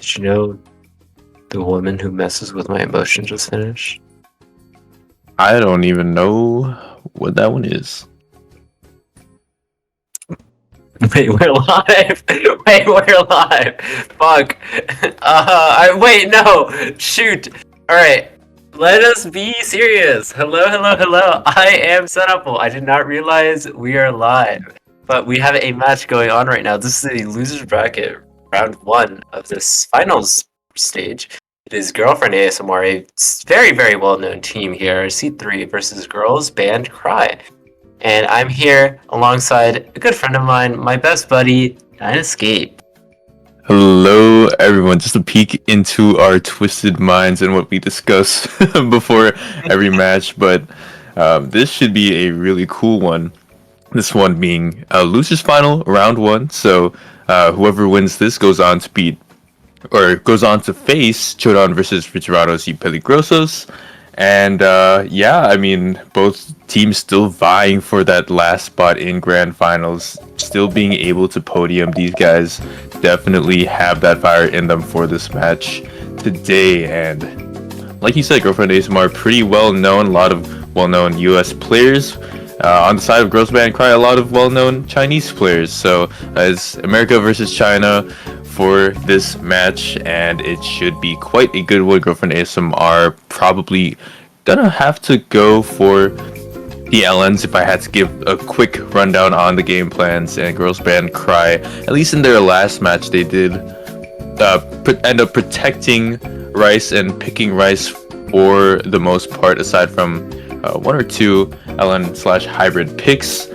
Did you know the woman who messes with my emotions just finished? I don't even know what that one is. Wait, we're live! Wait, we're live! Fuck! Wait, no! Shoot! Alright, let us be serious! Hello, I am SunApple. I did not realize we are live. But we have a match going on right now. This is a loser's bracket, round 1 of this finals stage. It is Girlfriend ASMR, a very, very well-known team here, C3 versus Girls Band Cry. And I'm here alongside a good friend of mine, my best buddy, Dynascape. Hello, everyone. Just a peek into our twisted minds and what we discuss before every match. But this should be a really cool one. This one being a losers final, round 1. So whoever wins this goes on to face Chodan versus Richerados y Peligrosos. And I mean, both teams still vying for that last spot in grand finals, still being able to podium. These guys definitely have that fire in them for this match today. And like you said, Girlfriend ASMR, pretty well known, a lot of well-known US players. On the side of Girls Band Cry, a lot of well-known Chinese players. So it's America versus China for this match, and it should be quite a good one. Girlfriend ASMR probably gonna have to go for the LNs if I had to give a quick rundown on the game plans. And Girls Band Cry, at least in their last match, they did end up protecting Rice and picking Rice for the most part, aside from one or two LN/hybrid picks.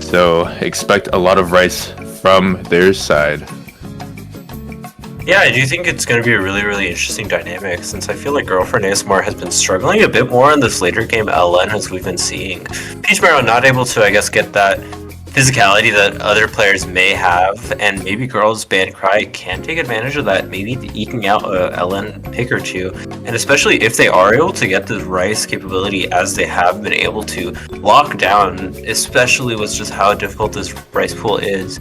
So expect a lot of Rice from their side. Yeah, I do think it's going to be a really, really interesting dynamic, since I feel like Girlfriend ASMR has been struggling a bit more in this later game LN as we've been seeing. Peach Marrow not able to, I guess, get that physicality that other players may have, and maybe Girls Band Cry can take advantage of that, maybe eking out a LN pick or two, and especially if they are able to get the Rice capability as they have been able to lock down, especially with just how difficult this Rice pool is,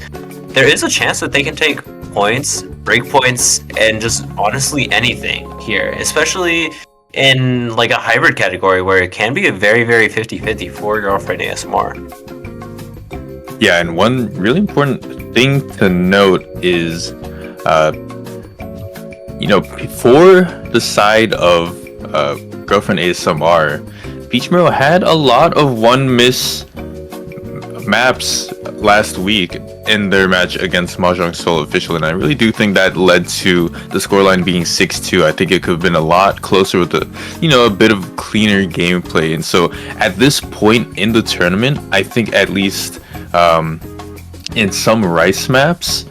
there is a chance that they can take points, break points, and just honestly anything here, especially in like a hybrid category where it can be a very, very 50-50 for Girlfriend ASMR. Yeah, and one really important thing to note is, for the side of Girlfriend ASMR, Peach Marrow had a lot of one miss maps last week in their match against Mahjong Seoul Official, and I really do think that led to the scoreline being 6-2. I think it could have been a lot closer with a bit of cleaner gameplay. And so at this point in the tournament, I think at least in some Rice maps,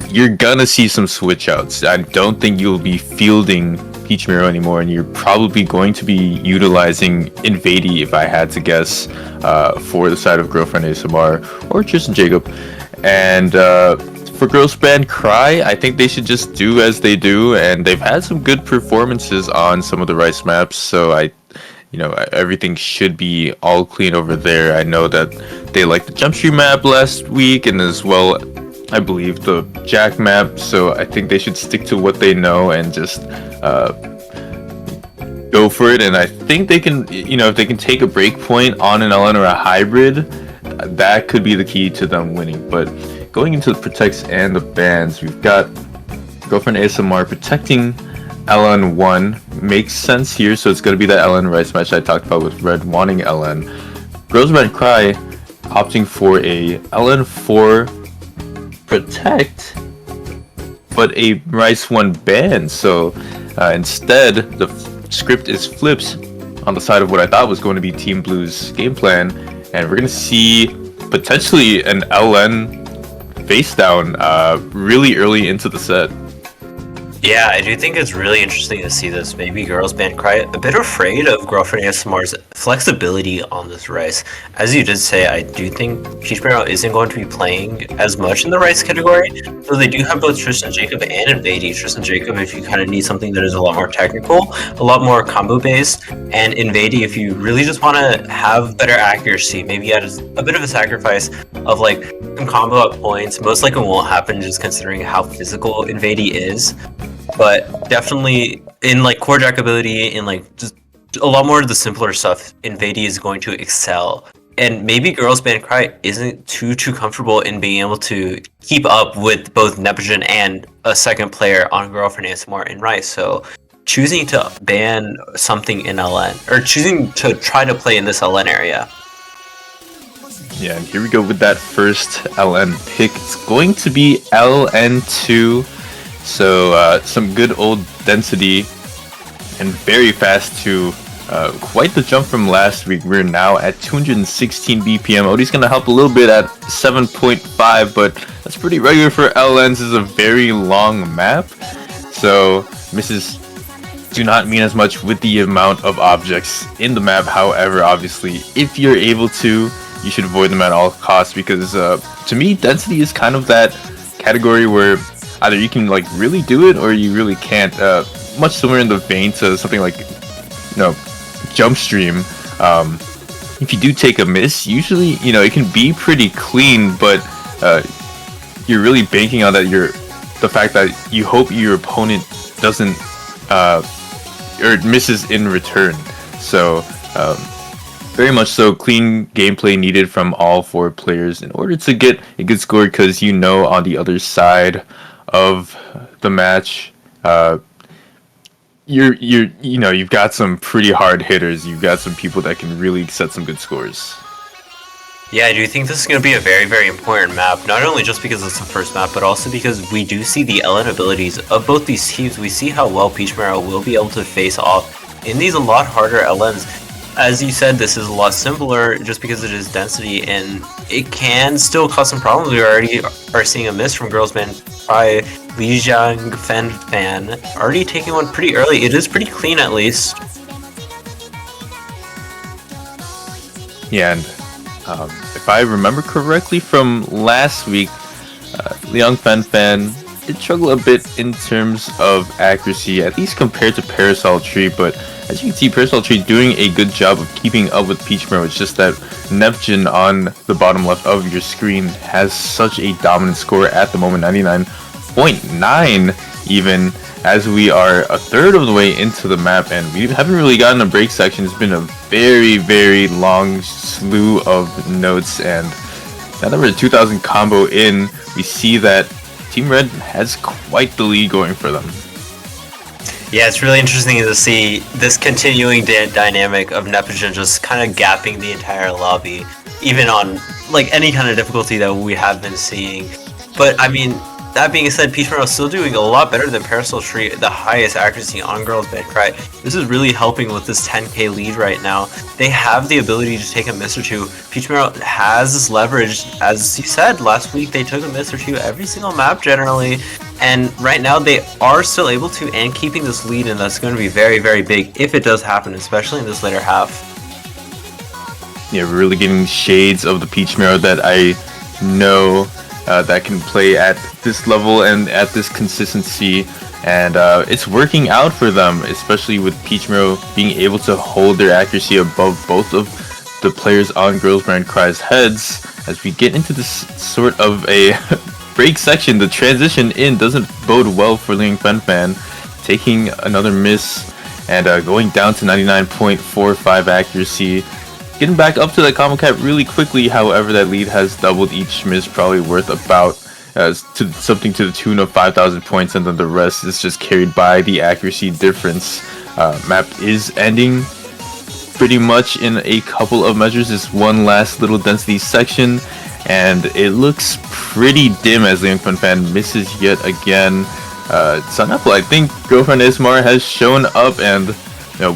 you're gonna see some switch outs. I don't think you'll be fielding Peach Marrow anymore, and you're probably going to be utilizing Invadey, if I had to guess, for the side of Girlfriend ASMR or Tristan Jacob. And for Girls Band Cry, I think they should just do as they do, and they've had some good performances on some of the Rice maps, so everything should be all clean over there. I know that they liked the Jump Street map last week, and as well, I believe, the Jack map, so I think they should stick to what they know and just go for it. And I think they can, if they can take a break point on an LN or a hybrid, that could be the key to them winning. But going into the protects and the bans, we've got Girlfriend ASMR protecting LN1. Makes sense here, so it's going to be that LN Rice match I talked about with Red wanting LN. Girls Band Cry opting for a LN4 protect, but a Rice 1 ban. So instead, the script is flipped on the side of what I thought was going to be Team Blue's game plan, and we're going to see potentially an LN face down really early into the set. Yeah, I do think it's really interesting to see this. Maybe Girls Band Cry a bit afraid of Girlfriend ASMR's flexibility on this Rice. As you did say, I do think Peach Marrow isn't going to be playing as much in the Rice category, though they do have both Tristan Jacob and Invadey. Tristan Jacob if you kind of need something that is a lot more technical, a lot more combo based, and Invadey if you really just want to have better accuracy, maybe at a bit of a sacrifice of like some combo up points. Most likely won't happen just considering how physical Invadey is. but definitely in like core deck ability, in like just a lot more of the simpler stuff, Invadey is going to excel. And maybe Girls Band Cry isn't too comfortable in being able to keep up with both Nepogen and a second player on Girlfriend ASMR in Rice. So choosing to ban something in LN, or choosing to try to play in this LN area. Yeah, and here we go with that first LN pick. It's going to be LN2. So some good old density and very fast too. Quite the jump from last week. We're now at 216 BPM. Odie's gonna help a little bit at 7.5, but that's pretty regular for LNs. This is a very long map, so misses do not mean as much with the amount of objects in the map. However, obviously, if you're able to, you should avoid them at all costs, because to me, density is kind of that category where either you can like really do it or you really can't. Much similar in the vein to something like, Jump Stream. If you do take a miss, usually it can be pretty clean, but you're really banking on that the fact that you hope your opponent doesn't or misses in return. So very much so, clean gameplay needed from all 4 players in order to get a good score, because on the other side of the match, you've got some pretty hard hitters. You've got some people that can really set some good scores. Yeah, I do think this is going to be a very, very important map, not only just because it's the first map, but also because we do see the LN abilities of both these teams. We see how well Peach Marrow will be able to face off in these a lot harder LNs. As you said, this is a lot simpler just because it is density, and it can still cause some problems. We already are seeing a miss from Girls Band by Lijiang Fan already taking one pretty early. It is pretty clean, at least. Yeah, and if I remember correctly from last week, Liang Fan did struggle a bit in terms of accuracy, at least compared to Parasol Tree, but as you can see, Parasol Tree doing a good job of keeping up with Peach Marrow. It's just that Neptune on the bottom left of your screen has such a dominant score at the moment, 99.9 even, as we are a third of the way into the map, and we haven't really gotten a break section. It's been a very, very long slew of notes, and now that we're at 2000 combo in, we see that Team Red has quite the lead going for them. Yeah, it's really interesting to see this continuing dynamic of Nepogen just kind of gapping the entire lobby, even on like any kind of difficulty that we have been seeing. But I mean, that being said, Peach Marrow is still doing a lot better than Parasol Tree, the highest accuracy on Girls Band Cry. This is really helping with this 10k lead right now. They have the ability to take a miss or two. Peach Marrow has this leverage. As you said, last week they took a miss or two every single map generally. And right now they are still able to, and keeping this lead, and that's going to be very, very big if it does happen, especially in this later half. Yeah, we're really getting shades of the Peach Marrow that I know that can play at this level and at this consistency, and it's working out for them, especially with Peach Marrow being able to hold their accuracy above both of the players on Girls Band Cry's heads. As we get into this sort of a break section, the transition in doesn't bode well for Liang Fan, taking another miss and going down to 99.45 accuracy. Getting back up to that combo cap really quickly, however, that lead has doubled. Each miss probably worth about something to the tune of 5,000 points, and then the rest is just carried by the accuracy difference. Map is ending pretty much in a couple of measures. This one last little density section, and it looks pretty dim as Liang Fan misses yet again. SunApple, I think Girlfriend ASMR has shown up, and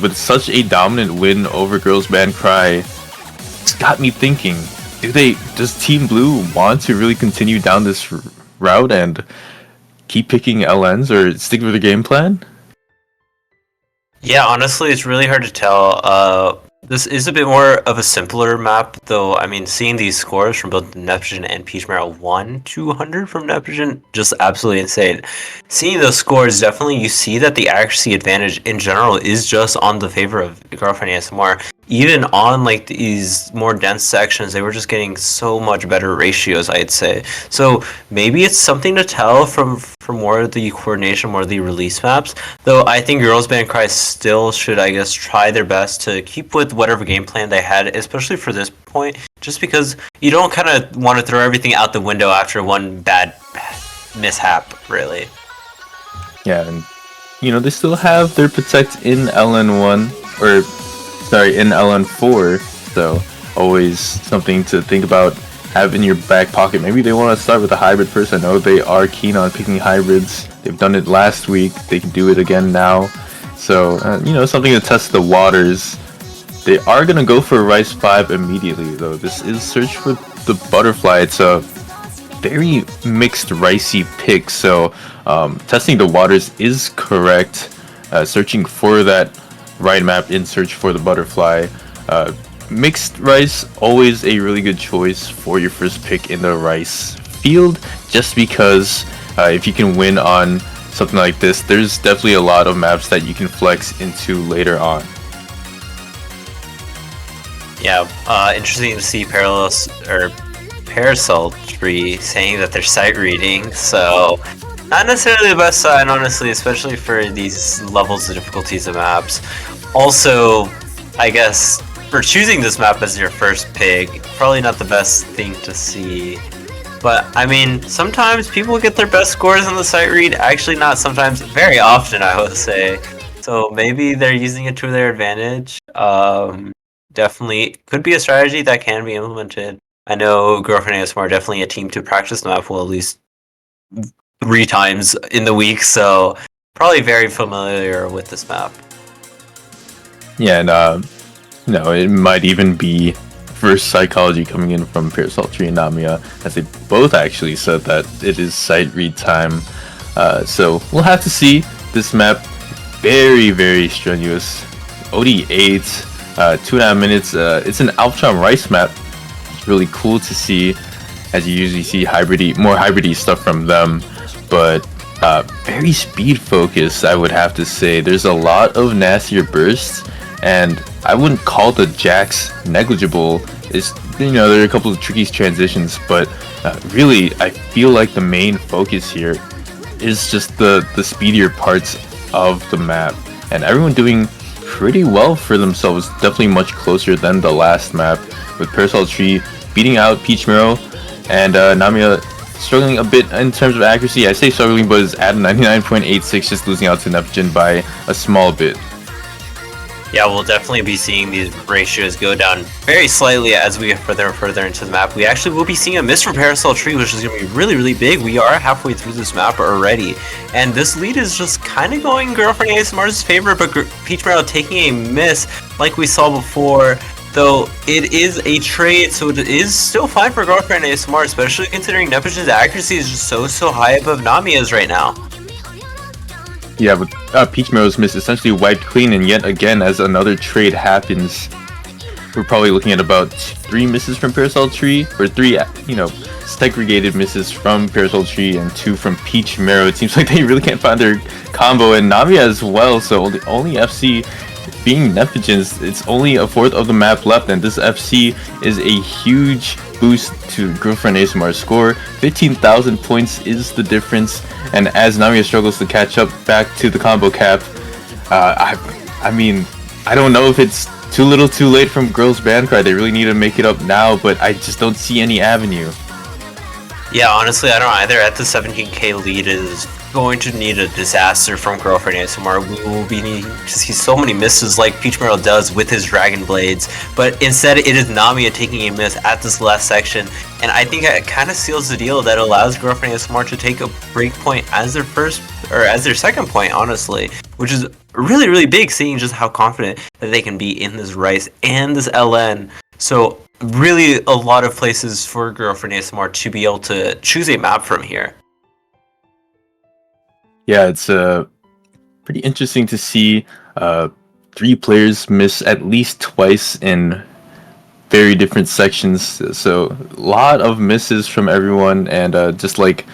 with such a dominant win over Girls Band Cry, it's got me thinking, does Team Blue want to really continue down this route and keep picking LNs, or stick with the game plan? Yeah, honestly, it's really hard to tell. This is a bit more of a simpler map, though. I mean, seeing these scores from both Nepogen and Peach Marrow, 1,200 from Nepogen, just absolutely insane. Seeing those scores, definitely you see that the accuracy advantage in general is just on the favor of Girlfriend ASMR. even on like these more dense sections, they were just getting so much better ratios, I'd say. So maybe it's something to tell from more of the coordination, more of the release maps. Though I think Girls Band Cry still should, I guess, try their best to keep with whatever game plan they had, especially for this point, just because you don't kind of want to throw everything out the window after one bad mishap, really. Yeah, and they still have their Protect in LN1, or sorry, in LN4, so always something to think about, have in your back pocket. Maybe they want to start with a hybrid first. I know they are keen on picking hybrids. They've done it last week. They can do it again now. So, something to test the waters. They are going to go for Rice 5 immediately, though. This is Search for the Butterfly. It's a very mixed Ricey pick, so testing the waters is correct. Searching for that right map in Search for the Butterfly. Mixed Rice, always a really good choice for your first pick in the Rice field, just because if you can win on something like this, there's definitely a lot of maps that you can flex into later on. Yeah, interesting to see Parasol Tree saying that they're sight reading, so not necessarily the best sign, honestly, especially for these levels of difficulties of maps. Also, I guess, for choosing this map as your first pick, probably not the best thing to see. But, I mean, sometimes people get their best scores on the sight read. Actually, not sometimes, very often, I would say. So maybe they're using it to their advantage. Definitely could be a strategy that can be implemented. I know Girlfriend ASMR definitely a team to practice the map well at least 3 times in the week, so probably very familiar with this map. Yeah, and it might even be first psychology coming in from Parasol Tree and Namiya, as they both actually said that it is sight read time. So we'll have to see. This map, very, very strenuous. OD8, 2.5 minutes. It's an Alptron Rice map. It's really cool to see, as you usually see more hybridy stuff from them, but very speed focused, I would have to say. There's a lot of nastier bursts, and I wouldn't call the jacks negligible. There are a couple of tricky transitions, but really, I feel like the main focus here is just the speedier parts of the map, and everyone doing pretty well for themselves. Definitely much closer than the last map, with Parasol Tree beating out Peach Mirror, and Namiya struggling a bit in terms of accuracy. I say struggling, but is at 99.86, just losing out to Neptune by a small bit. Yeah, we'll definitely be seeing these ratios go down very slightly as we get further and further into the map. We actually will be seeing a miss from Parasol Tree, which is going to be really, really big. We are halfway through this map already, and this lead is just kind of going Girlfriend ASMR's favor, but Peach Mirror taking a miss like we saw before. Though it is a trade, so it is still fine for Girlfriend ASMR, especially considering Neptune's accuracy is just so high above Namiya's right now. Yeah, but Peach Mirror's miss essentially wiped clean, and yet again, as another trade happens, we're probably looking at about 3 misses from Parasol Tree, or 3, segregated misses from Parasol Tree and 2 from Peach Mirror. It seems like they really can't find their combo, and Namiya as well, so the only FC being Neptune's, it's only a fourth of the map left, and this FC is a huge boost to Girlfriend ASMR's score. 15,000 points is the difference, and as Namiya struggles to catch up back to the combo cap, I mean, I don't know if it's too little too late from Girls Band Cry. They really need to make it up now, but I just don't see any avenue. Yeah, honestly, I don't either. At the 17k lead is going to need a disaster from Girlfriend ASMR. We will be needing to see so many misses like Peach Mirror does with his Dragon Blades, but instead it is Namiya taking a miss at this last section, and I think it kind of seals the deal that allows Girlfriend ASMR to take a break point as their second point, honestly, which is really, really big, seeing just how confident that they can be in this Rice and this LN. So really a lot of places for Girlfriend ASMR to be able to choose a map from here. Yeah, it's pretty interesting to see 3 players miss at least twice in very different sections. So a lot of misses from everyone, and just like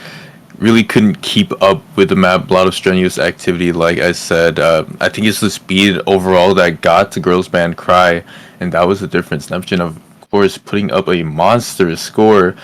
really couldn't keep up with the map. A lot of strenuous activity, like I said. I think it's the speed overall that got to Girls Band Cry, and that was the difference. Neptune, of course, putting up a monstrous score,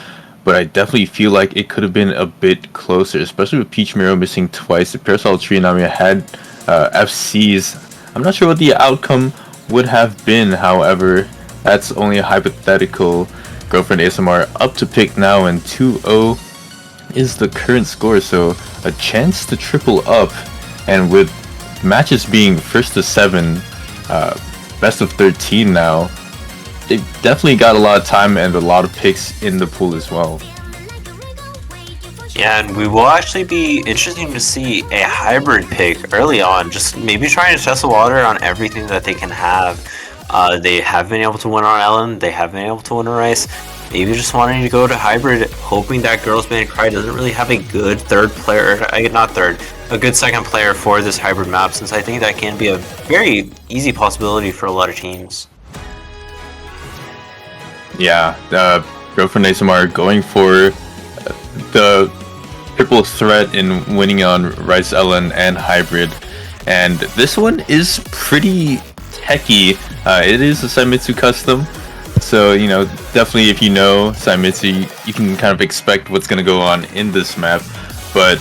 but I definitely feel like it could have been a bit closer, especially with Peach Miro missing twice. The Parasol Tree and Namiya had FCs. I'm not sure what the outcome would have been, however, that's only a hypothetical. Girlfriend ASMR up to pick now, and 2-0 is the current score, so a chance to triple up, and with matches being first to 7, best of 13 now, they've definitely got a lot of time and a lot of picks in the pool as well. Yeah, and we will actually be interesting to see a hybrid pick early on, just maybe trying to test the water on everything that they can have. They have been able to win on Ellen, they have been able to win on Rice. Maybe just wanting to go to hybrid, hoping that Girls Band Cry doesn't really have a good third player, not third, a good second player for this hybrid map, since I think that can be a very easy possibility for a lot of teams. Yeah, Girlfriend ASMR going for the triple threat in winning on Rice Ellen and hybrid, and this one is pretty techy. It is a Saimitsu custom, so you know, definitely if you know Saimitsu, you can kind of expect what's going to go on in this map. But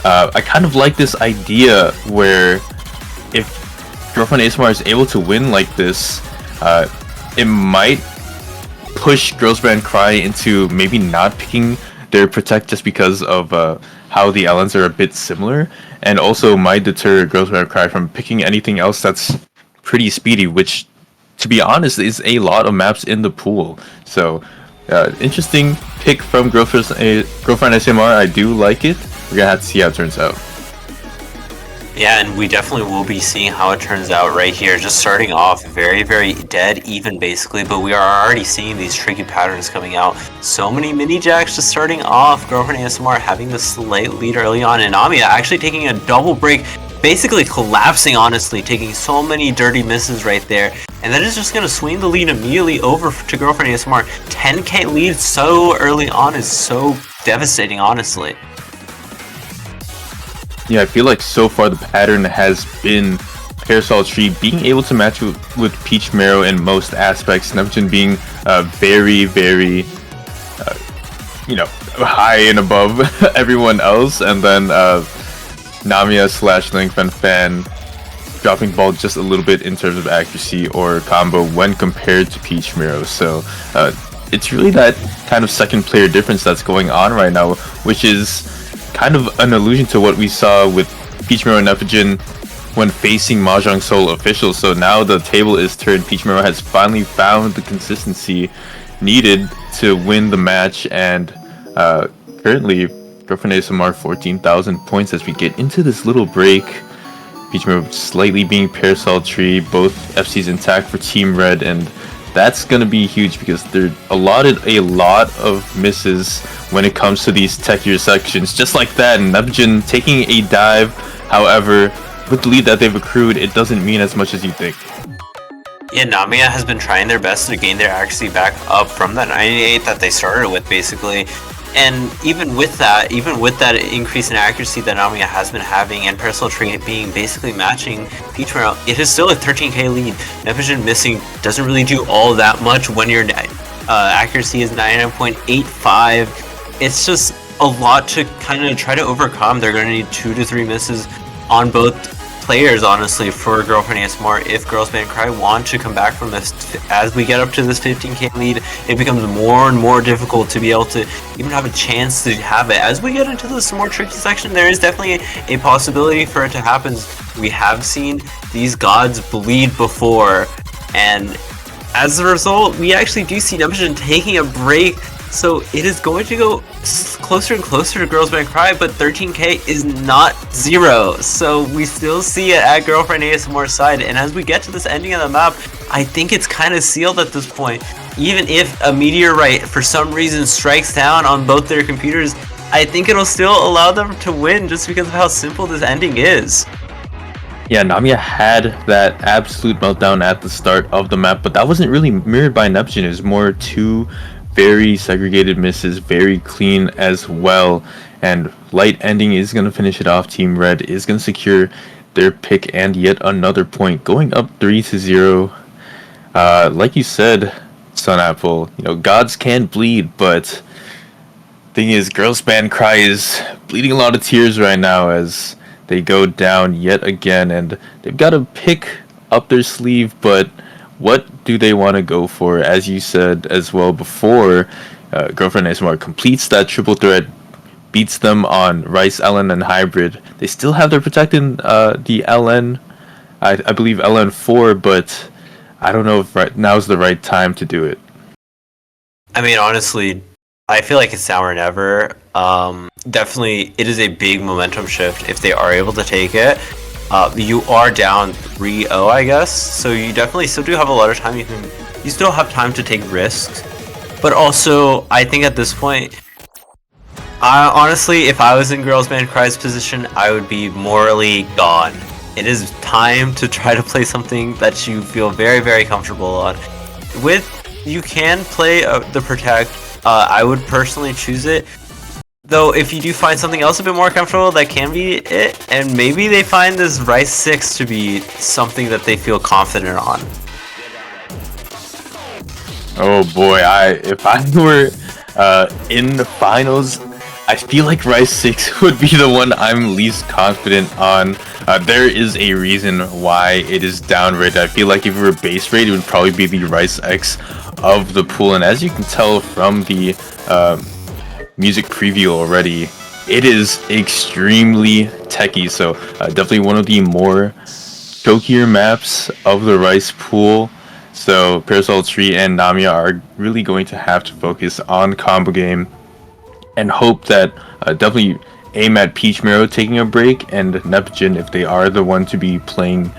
I kind of like this idea where if Girlfriend ASMR is able to win like this, it might push Girls Band Cry into maybe not picking their Protect just because of how the Ellens are a bit similar, and also might deter Girls Band Cry from picking anything else that's pretty speedy, which, to be honest, is a lot of maps in the pool. So interesting pick from Girlfriend ASMR. I do like it. We're gonna have to see how it turns out. Yeah, and we definitely will be seeing how it turns out right here. Just starting off very, very dead even, basically, but we are already seeing these tricky patterns coming out. So many mini jacks just starting off. Girlfriend ASMR having the slight lead early on, and Namiya actually taking a double break, basically collapsing, honestly, taking so many dirty misses right there. And that is just going to swing the lead immediately over to Girlfriend ASMR. 10k lead so early on is so devastating, honestly. Yeah, I feel like so far the pattern has been Parasol Tree being able to match with Peach Miro in most aspects, Neptune being very, very, high and above everyone else, and then Namiya / Link Fan dropping ball just a little bit in terms of accuracy or combo when compared to Peach Miro. So it's really that kind of second player difference that's going on right now, which is kind of an allusion to what we saw with Peach Miro and Neptune when facing Mahjong Soul officials. So now the table is turned. Peach Miro has finally found the consistency needed to win the match, and currently Girlfriend ASMR 14,000 points as we get into this little break. Peach Miro slightly being Parasol Tree, both FCs intact for Team Red, and that's gonna be huge because they're allotted a lot of misses when it comes to these techier sections, just like that. And Neptune taking a dive, however, with the lead that they've accrued, it doesn't mean as much as you think. Yeah, Namiya has been trying their best to gain their accuracy back up from that 98 that they started with, basically. And even with that increase in accuracy that Namiya has been having, and Parasol Tree being basically matching Peach Miro, it is still a 13k lead. Neptune missing doesn't really do all that much when your accuracy is 99.85. It's just a lot to kind of try to overcome. They're going to need 2 to 3 misses on both players, honestly, for Girlfriend ASMR if Girls Band Cry want to come back from this. As we get up to this 15k lead, it becomes more and more difficult to be able to even have a chance to have it. As we get into this more tricky section, there is definitely a possibility for it to happen. We have seen these gods bleed before, and as a result, we actually do see Neptune taking a break. So it is going to go closer and closer to Girls Band Cry, but 13k is not 0. So we still see it at Girlfriend ASMR's side. And as we get to this ending of the map, I think it's kind of sealed at this point. Even if a meteorite for some reason strikes down on both their computers, I think it'll still allow them to win just because of how simple this ending is. Yeah, Namiya had that absolute meltdown at the start of the map, but that wasn't really mirrored by Neptune. It was more two very segregated misses, very clean as well, and light ending is going to finish it off. Team Red is going to secure their pick and yet another point, going up 3-0. Like you said, SunApple, gods can bleed, but thing is, Girls Band Cry is bleeding a lot of tears right now as they go down yet again, and they've got a pick up their sleeve, but what do they want to go for? As you said as well before, Girlfriend ASMR completes that triple threat, beats them on Rice, LN, and Hybrid. They still have their protecting the LN, I believe LN4, but I don't know if now's the right time to do it. I mean, honestly, I feel like it's now or never. Definitely, it is a big momentum shift if they are able to take it. You are down 3-0, I guess, so you definitely still do have a lot of time. You still have time to take risks, but also I think at this point, honestly, if I was in Girls Band Cry's position, I would be morally gone. It is time to try to play something that you feel very, very comfortable on. You can play the Protect. I would personally choose it. Though, if you do find something else a bit more comfortable, that can be it. And maybe they find this Rice 6 to be something that they feel confident on. Oh boy, if I were in the finals, I feel like Rice 6 would be the one I'm least confident on. There is a reason why it is down rated. I feel like if it were base rate, it would probably be the Rice X of the pool. And as you can tell from the music preview already, it is extremely techy. So definitely one of the more chokier maps of the Rice pool. So Parasol Tree and Namiya are really going to have to focus on combo game and hope that definitely aim at Peach Marrow taking a break and Neptune if they are the one to be playing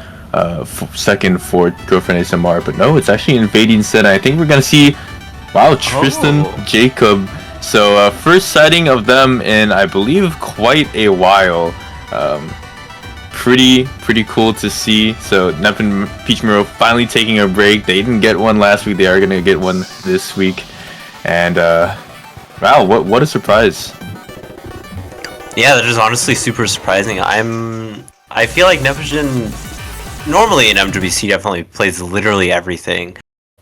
second for Girlfriend ASMR. But no, it's actually invading instead. I think we're gonna see, wow, Tristan Jacob. So first sighting of them in, I believe, quite a while. Pretty cool to see. So Nep and Peach Marrow finally taking a break. They didn't get one last week. They are gonna get one this week. And wow, what a surprise. Yeah, that is honestly super surprising. I feel like Neptune normally in MWC definitely plays literally everything.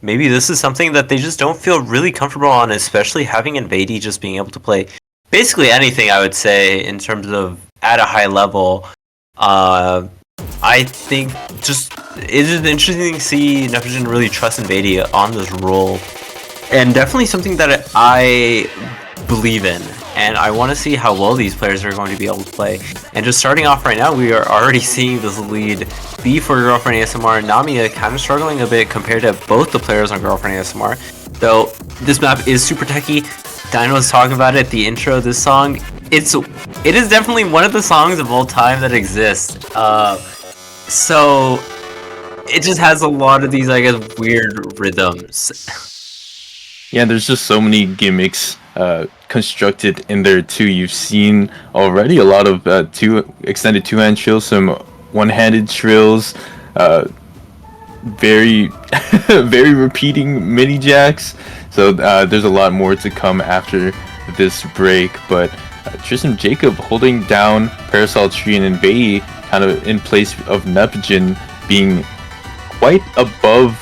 Maybe this is something that they just don't feel really comfortable on, especially having Invadey just being able to play basically anything, I would say, in terms of at a high level. I think just it is interesting to see Neptune really trust Invadey on this role, and definitely something that I believe in, and I want to see how well these players are going to be able to play. And just starting off right now, we are already seeing this lead be for Girlfriend ASMR, and Namiya kind of struggling a bit compared to both the players on Girlfriend ASMR. Though this map is super techy. Dino was talking about it at the intro of this song. It is definitely one of the songs of all time that exists. So it just has a lot of these, I guess, weird rhythms. Yeah, there's just so many gimmicks constructed in there too. You've seen already a lot of extended two-hand trills, some one-handed trills, very very repeating mini jacks. So there's a lot more to come after this break. But Tristan Jacob holding down Parasol Tree and Invadey kind of in place of Neptune being quite above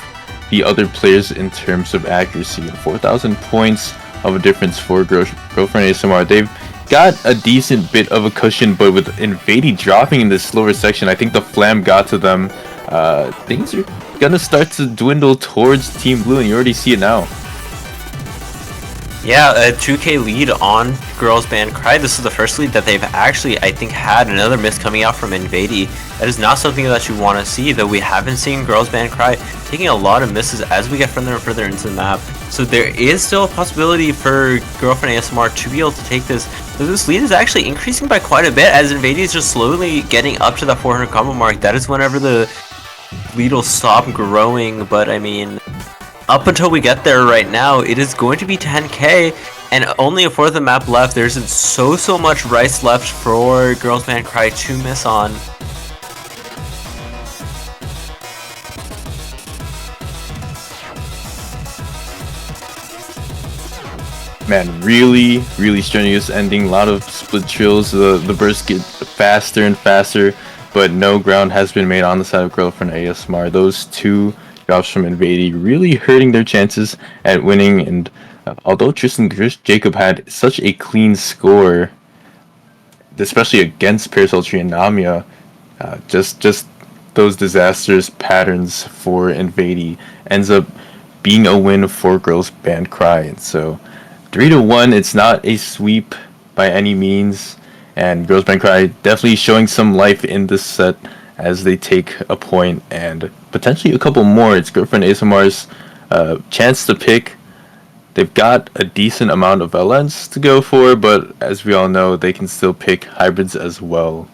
the other players in terms of accuracy. 4,000 points of a difference for Girlfriend ASMR. They've got a decent bit of a cushion, but with Invadey dropping in this slower section, I think the flam got to them. Things are gonna start to dwindle towards Team Blue, and you already see it now. Yeah, a 2k lead on Girls Band Cry. This is the first lead that they've actually, I think, had. Another miss coming out from Invadey. That is not something that you want to see, though we haven't seen Girls Band Cry taking a lot of misses as we get further and further into the map. So there is still a possibility for Girlfriend ASMR to be able to take this. So this lead is actually increasing by quite a bit as Invadey is just slowly getting up to the 400 combo mark. That is whenever the lead will stop growing, but I mean, up until we get there right now, it is going to be 10k, and only a fourth of the map left. There's so much rice left for Girls Band Cry to miss on. Man, really strenuous ending. A lot of split trills. The bursts get faster and faster, but no ground has been made on the side of Girlfriend ASMR. Those two backdrops from Invadey, really hurting their chances at winning. And although Tristan Jacob had such a clean score, especially against Parasultry and Namia, just those disastrous patterns for Invadey ends up being a win for Girls Band Cry. And so 3-1, it's not a sweep by any means, and Girls Band Cry definitely showing some life in this set as they take a point and potentially a couple more. It's Girlfriend ASMR's chance to pick. They've got a decent amount of LNs to go for, but as we all know, they can still pick hybrids as well.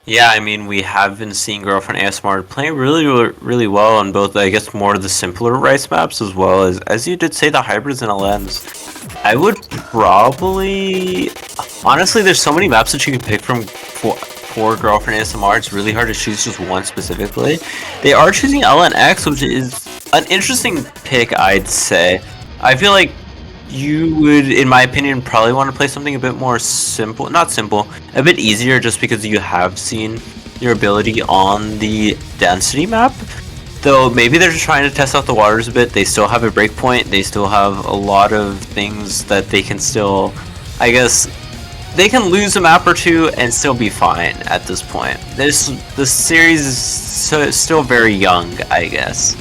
Yeah, I mean, we have been seeing Girlfriend ASMR playing really well on both, I guess, more of the simpler rice maps as well as you did say, the hybrids and LNs. I would probably... Honestly, there's so many maps that you can pick from for Girlfriend ASMR. It's really hard to choose just one specifically. They are choosing LNX, which is an interesting pick, I'd say. I feel like you would, in my opinion, probably want to play something a bit more simple, not simple, a bit easier, just because you have seen your ability on the density map. Though maybe they're just trying to test out the waters a bit. They still have a breakpoint. They still have a lot of things that they can still, I guess, they can lose a map or two and still be fine at this point. This series is still very young, I guess.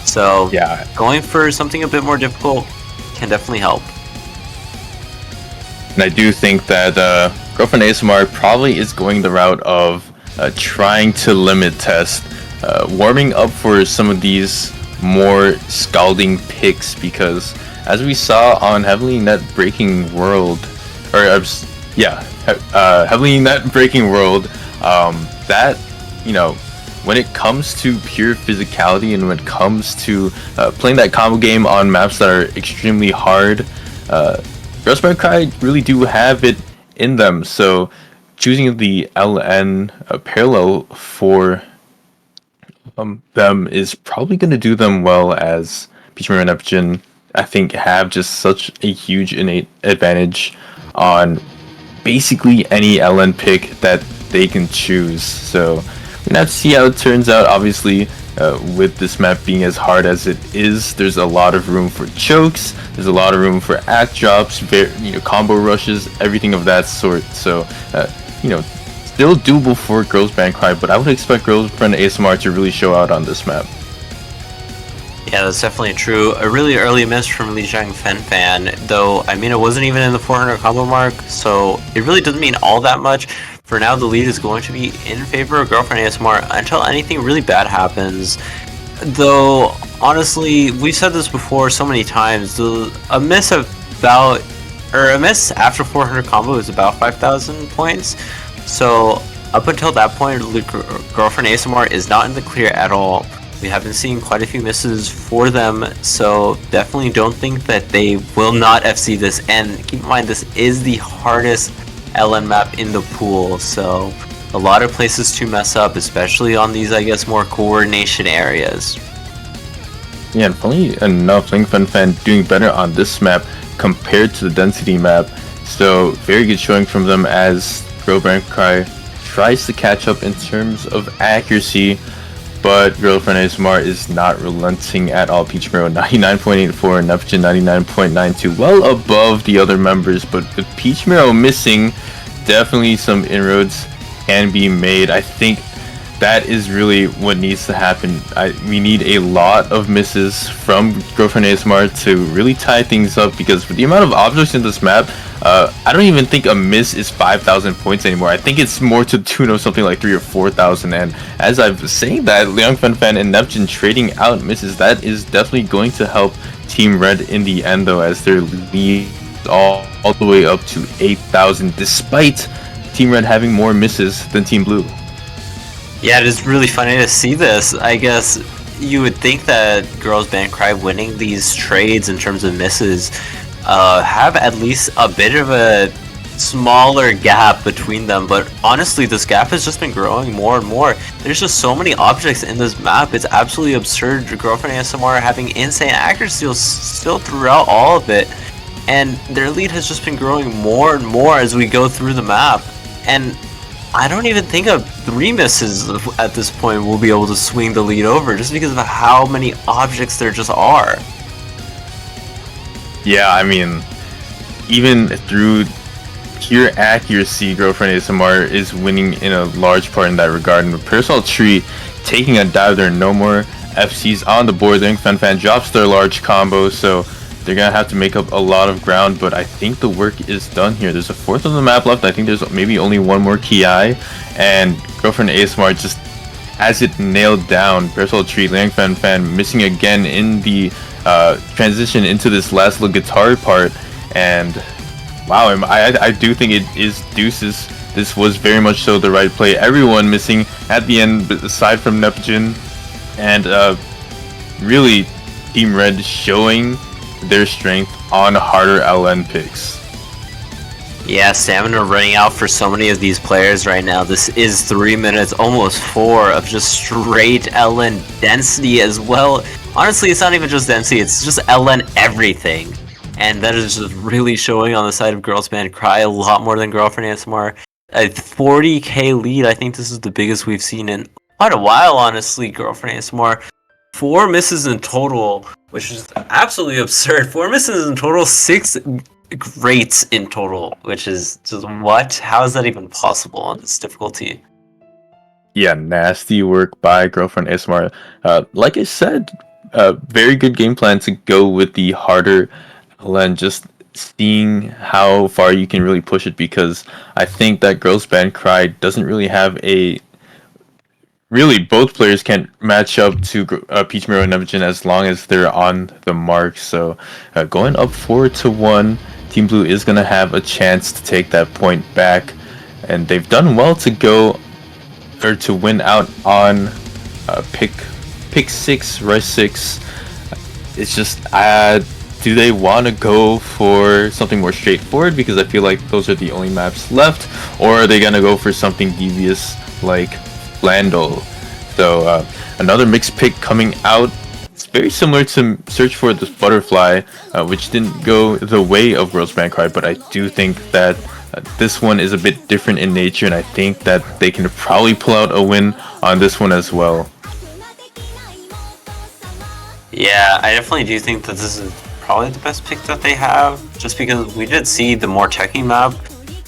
So yeah, going for something a bit more difficult can definitely help. And I do think that Girlfriend ASMR probably is going the route of trying to limit test, warming up for some of these more scalding picks, because as we saw on Heavily Net Breaking World, Heavily Net Breaking World, that, you know, when it comes to pure physicality and when it comes to playing that combo game on maps that are extremely hard, Girls Band Cry really do have it in them. So choosing the LN parallel for them is probably going to do them well, as Peachmare and Neptune, I think, have just such a huge innate advantage on basically any LN pick that they can choose. So we're gonna have to see how it turns out. Obviously, with this map being as hard as it is, there's a lot of room for chokes, there's a lot of room for act drops, combo rushes, everything of that sort. So still doable for Girls Band Cry, but I would expect Girlfriend ASMR to really show out on this map. Yeah, that's definitely true. A really early miss from Li Zhang Fan, though, I mean, it wasn't even in the 400 combo mark, so it really doesn't mean all that much. For now, the lead is going to be in favor of Girlfriend ASMR until anything really bad happens. Though, honestly, we've said this before so many times, a miss after 400 combo is about 5,000 points. So, up until that point, Girlfriend ASMR is not in the clear at all. We have been seeing quite a few misses for them, so definitely don't think that they will not FC this. And keep in mind, this is the hardest LN map in the pool, so a lot of places to mess up, especially on these, I guess, more coordination areas. Yeah, and funny enough, Fan doing better on this map compared to the density map. So very good showing from them as Girls Band Cry tries to catch up in terms of accuracy. But Girlfriend ASMR is not relenting at all. Peachmare 99.84, Neptune 99.92, well above the other members. But with Peachmare missing, definitely some inroads can be made. I think that is really what needs to happen. We need a lot of misses from Girlfriend ASMR to really tie things up, because with the amount of objects in this map, I don't even think a miss is 5,000 points anymore. I think it's more to the tune of something like 3,000 or 4,000. And as I was saying that, Liang Fan and Neptune trading out misses, that is definitely going to help Team Red in the end, though, as their lead all the way up to 8,000, despite Team Red having more misses than Team Blue. Yeah, it is really funny to see this. I guess you would think that Girls Band Cry winning these trades in terms of misses have at least a bit of a smaller gap between them, but honestly, this gap has just been growing more and more. There's just so many objects in this map, it's absolutely absurd. Girlfriend ASMR having insane accuracy still throughout all of it, and their lead has just been growing more and more as we go through the map. And I don't even think a 3 misses at this point will be able to swing the lead over, just because of how many objects there just are. Yeah, I mean, even through pure accuracy, Girlfriend ASMR is winning in a large part in that regard. And the Parasol Tree taking a dive, there are no more FCs on the board. Then Fan drops their large combo, so they're gonna have to make up a lot of ground, but I think the work is done here. There's a fourth of the map left. I think there's maybe only one more Ki, and Girlfriend ASMR just has it nailed down. Parasol Tree, Fan missing again in the transition into this last little guitar part, and wow, I do think it is deuces. This was very much so the right play. Everyone missing at the end, aside from Neptune, and really Team Red showing their strength on harder LN picks. Yeah, stamina running out for so many of these players right now. This is 3 minutes, almost 4 of just straight LN density as well. Honestly, it's not even just density, it's just LN everything. And that is just really showing on the side of Girls Band Cry a lot more than Girlfriend ASMR. A 40k lead, I think this is the biggest we've seen in quite a while, honestly. Girlfriend ASMR, 4 misses in total, which is absolutely absurd. 4 misses in total, 6 greats in total, which is just what? How is that even possible on this difficulty? Yeah, nasty work by Girlfriend ASMR. Like I said, very good game plan to go with the harder LN, just seeing how far you can really push it, because I think that Girls Band Cry doesn't really have a... Really, both players can't match up to Peach Mirror and Neptune as long as they're on the mark. So going up 4-1, Team Blue is going to have a chance to take that point back. And they've done well to go, or to win out on pick 6, Rice 6. It's just, do they want to go for something more straightforward? Because I feel like those are the only maps left. Or are they going to go for something devious like Landel? So another mixed pick coming out. It's very similar to Search for the Butterfly, which didn't go the way of Girls Band Cry, but I do think that this one is a bit different in nature, and I think that they can probably pull out a win on this one as well. Yeah, I definitely do think that this is probably the best pick that they have, just because we did see the more techie map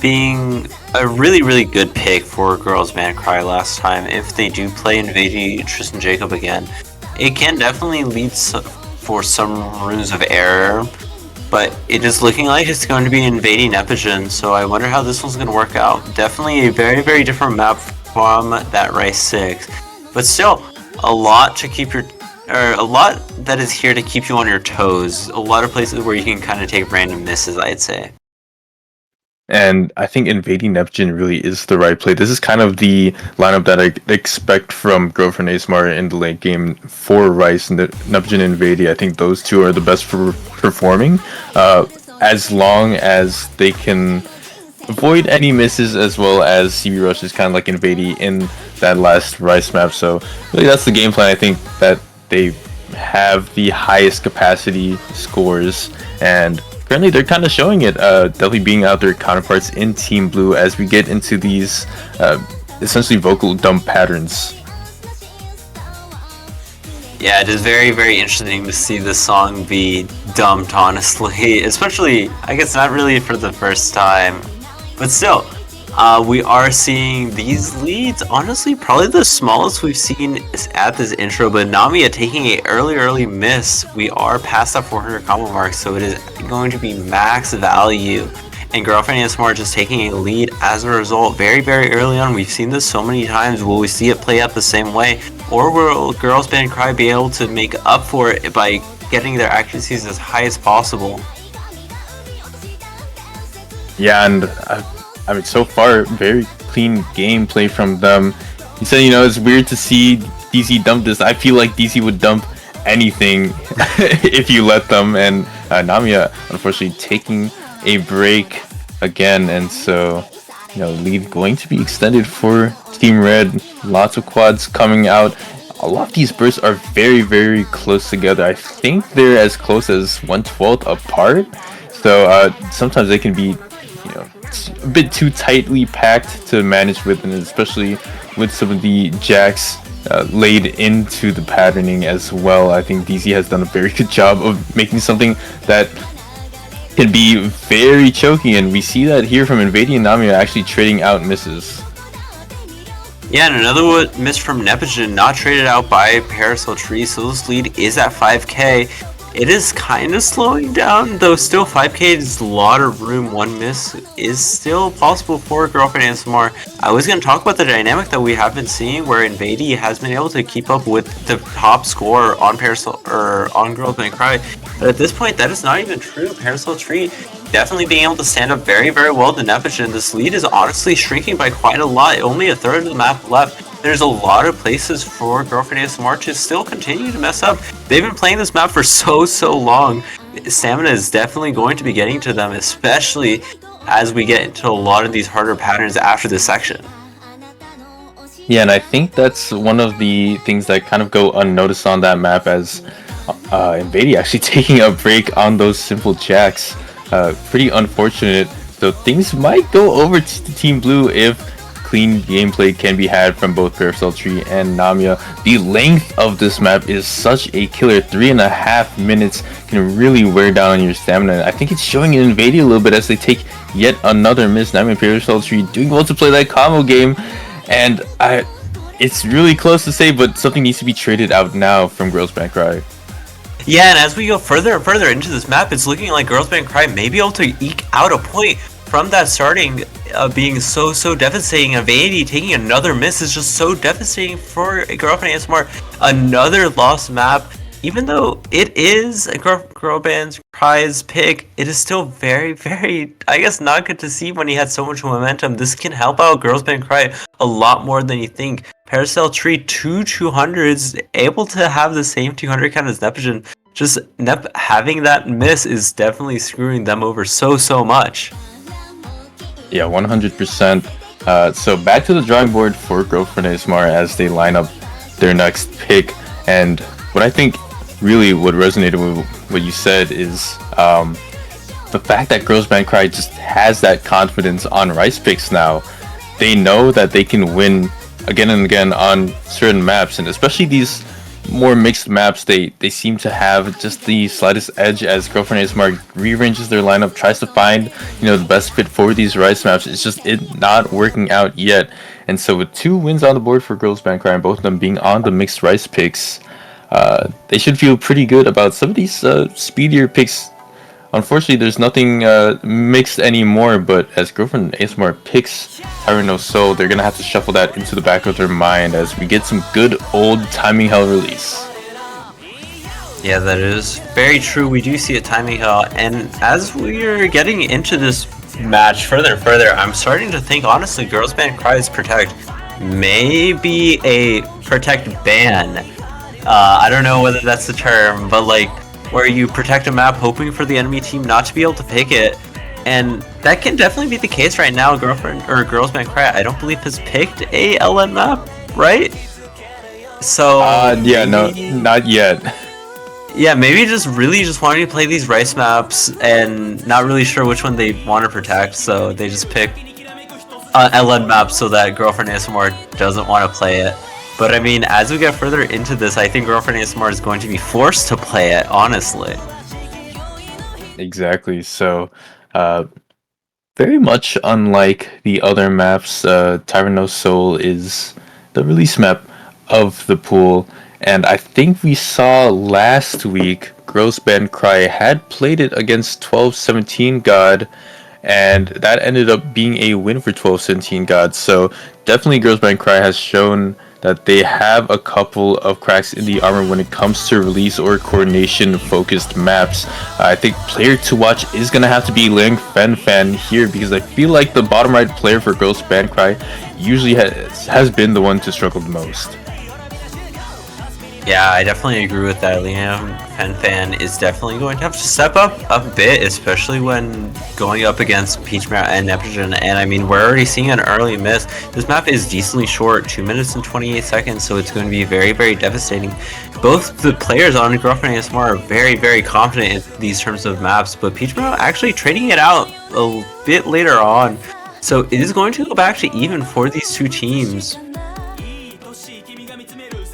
being a really, really good pick for Girls Band Cry last time. If they do play Invadey Tristan Jacob again, it can definitely lead for some rooms of error, but it is looking like it's going to be Invading Epigen, so I wonder how this one's going to work out. Definitely a very, very different map from that Rice 6, but still a lot to keep your... a lot that is here to keep you on your toes. A lot of places where you can kind of take random misses, I'd say. And I think Invading Neptune really is the right play. This is kind of the lineup that I expect from Girlfriend ASMR in the late game for Rice and Neptune and Invadey. I think those two are the best for performing, as long as they can avoid any misses, as well as CB rushes, kind of like Invadey in that last Rice map. So really that's the game plan. I think that they have the highest capacity scores, and currently they're kind of showing it, definitely being out their counterparts in Team Blue as we get into these essentially vocal dump patterns. Yeah, it is very, very interesting to see this song be dumped, honestly. Especially, I guess not really for the first time, but still. We are seeing these leads, honestly, probably the smallest we've seen is at this intro, but Namiya taking a early miss. We are past that 400 combo mark, so it is going to be max value. And Girlfriend ASMR just taking a lead as a result very, very early on. We've seen this so many times. Will we see it play out the same way? Or will Girls Band Cry be able to make up for it by getting their accuracies as high as possible? Yeah, and I mean, so far, very clean gameplay from them. He said, you know, it's weird to see DC dump this. I feel like DC would dump anything if you let them. And Namiya, unfortunately, taking a break again. And so, you know, lead going to be extended for Team Red. Lots of quads coming out. A lot of these bursts are very, very close together. I think they're as close as 1/12 apart. So sometimes they can be, you know, a bit too tightly packed to manage with, and especially with some of the jacks laid into the patterning as well. I think DZ has done a very good job of making something that can be very choky, and we see that here from Invading and Nami actually trading out misses. Yeah, and another miss from Nepogen, not traded out by Parasol Tree, so this lead is at 5k. It is kind of slowing down, though still 5k is a lot of room. One miss is still possible for Girlfriend ASMR. I was going to talk about the dynamic that we have been seeing, where Invadey has been able to keep up with the top score on Parasol or on Girls May Cry, but at this point that is not even true. Parasol Tree definitely being able to stand up very, very well to Nepogen. This lead is honestly shrinking by quite a lot. Only a third of the map left. There's a lot of places for Girlfriend ASMR to still continue to mess up. They've been playing this map for so long. Stamina is definitely going to be getting to them, especially as we get into a lot of these harder patterns after this section. Yeah, and I think that's one of the things that kind of go unnoticed on that map, as Invadey actually taking a break on those simple jacks. Pretty unfortunate, though things might go over to Team Blue if clean gameplay can be had from both Parasol Tree and Namia. The length of this map is such a killer. 3.5 minutes can really wear down on your stamina. I think it's showing in Invadey a little bit as they take yet another miss. Namia and Parasol Tree doing well to play that combo game, and it's really close to say, but something needs to be traded out now from Girls Band Cry. Yeah, and as we go further and further into this map, it's looking like Girls Band Cry may be able to eke out a point from that starting being so devastating. Invadey taking another miss is just so devastating for Girlfriend ASMR. Another lost map. Even though it is a Girl Band Cry's pick, it is still very, I guess, not good to see when he had so much momentum. This can help out Girls Band Cry a lot more than you think. Parasol Tree 200s, able to have the same 200 count as Nepogen. Just having that miss is definitely screwing them over so much. Yeah, 100%. So back to the drawing board for Girlfriend ASMR as they line up their next pick. And what I think really what resonated with what you said is the fact that Girls Band Cry just has that confidence on Rice picks now. They know that they can win again and again on certain maps, and especially these more mixed maps, they seem to have just the slightest edge as Girlfriend ASMR rearranges their lineup, tries to find the best fit for these Rice maps. It's just not working out yet. And so with 2 wins on the board for Girls Band Cry, and both of them being on the mixed Rice picks, they should feel pretty good about some of these speedier picks. Unfortunately, there's nothing mixed anymore, but as Girlfriend ASMR picks Tyra No Soul, they're gonna have to shuffle that into the back of their mind as we get some good old timing hell release. Yeah, that is very true. We do see a timing hell, and as we're getting into this match further and further, I'm starting to think, honestly, Girls Band Cry's Protect may be a Protect ban. I don't know whether that's the term, but like, where you protect a map hoping for the enemy team not to be able to pick it. And that can definitely be the case right now. Girls Band Cry, I don't believe, has picked a LN map, right? So yeah, no, not yet. Yeah, maybe just wanting to play these Rice maps and not really sure which one they want to protect, so they just pick LN map so that Girlfriend ASMR doesn't want to play it. But I mean, as we get further into this, I think Girlfriend ASMR is going to be forced to play it, honestly. Exactly. So, very much unlike the other maps, Tyra No Soul is the release map of the pool. And I think we saw last week, Girls Band Cry had played it against 1217 God, and that ended up being a win for 1217 God. So, definitely Girls Band Cry has shown that they have a couple of cracks in the armor when it comes to release or coordination focused maps. I think player to watch is going to have to be Lang Fan here, because I feel like the bottom right player for Girls Band Cry usually has been the one to struggle the most. Yeah, I definitely agree with that. Liam Fan is definitely going to have to step up a bit, especially when going up against Peachmare and Nepogen. And I mean, we're already seeing an early miss. This map is decently short, 2 minutes and 28 seconds, so it's going to be very devastating. Both the players on Girlfriend ASMR are very confident in these terms of maps, but Peachmare actually trading it out a bit later on. So it is going to go back to even for these two teams.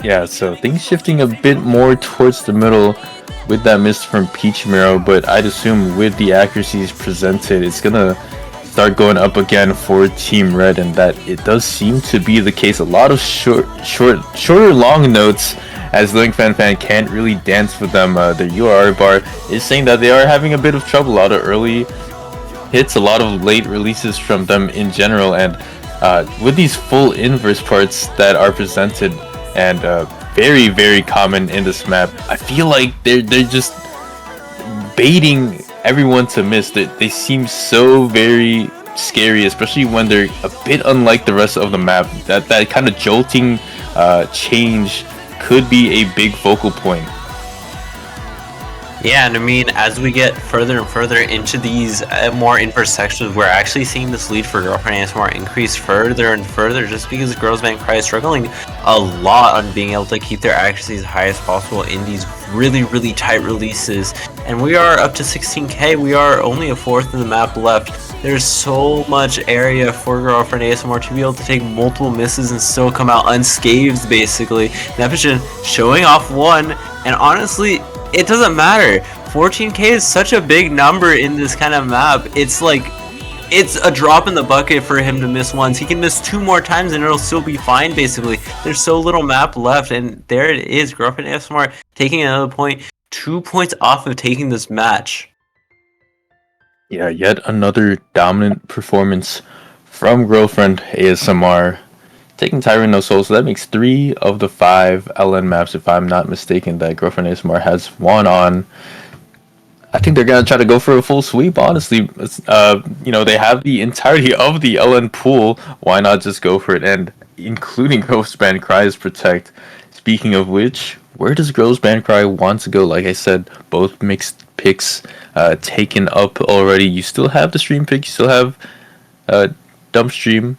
Yeah, so things shifting a bit more towards the middle with that miss from Peach Marrow, but I'd assume with the accuracies presented, it's gonna start going up again for Team Red, and that it does seem to be the case. A lot of shorter long notes, as Link Fan can't really dance with them. The URR bar is saying that they are having a bit of trouble. A lot of early hits, a lot of late releases from them in general, and with these full inverse parts that are presented and very, very common in this map, I feel like they're just baiting everyone to miss. They seem so very scary, especially when they're a bit unlike the rest of the map. That kind of jolting change could be a big focal point. Yeah, and I mean, as we get further and further into these more inverse sections, we're actually seeing this lead for Girlfriend ASMR increase further and further, just because Girls Band Cry is struggling a lot on being able to keep their accuracy as high as possible in these really, really tight releases. And we are up to 16k, we are only a fourth of the map left. There's so much area for Girlfriend ASMR to be able to take multiple misses and still come out unscathed, basically. Nevision showing off one, and honestly, it doesn't matter. 14k is such a big number in this kind of map. It's like, it's a drop in the bucket for him to miss once. He can miss 2 more times and it'll still be fine, basically. There's so little map left, and there it is. Girlfriend ASMR taking another point, 2 points off of taking this match. Yeah, yet another dominant performance from Girlfriend ASMR, taking Tyrant No Soul. So that makes 3 of the 5 LN maps, if I'm not mistaken, that Girlfriend ASMR has won on. I think they're gonna try to go for a full sweep, honestly. You know, they have the entirety of the LN pool. Why not just go for it? And including Girls Band Cry's Protect. Speaking of which, where does Girls Band Cry want to go? Like I said, both mixed picks taken up already. You still have the stream pick, you still have Dump Stream,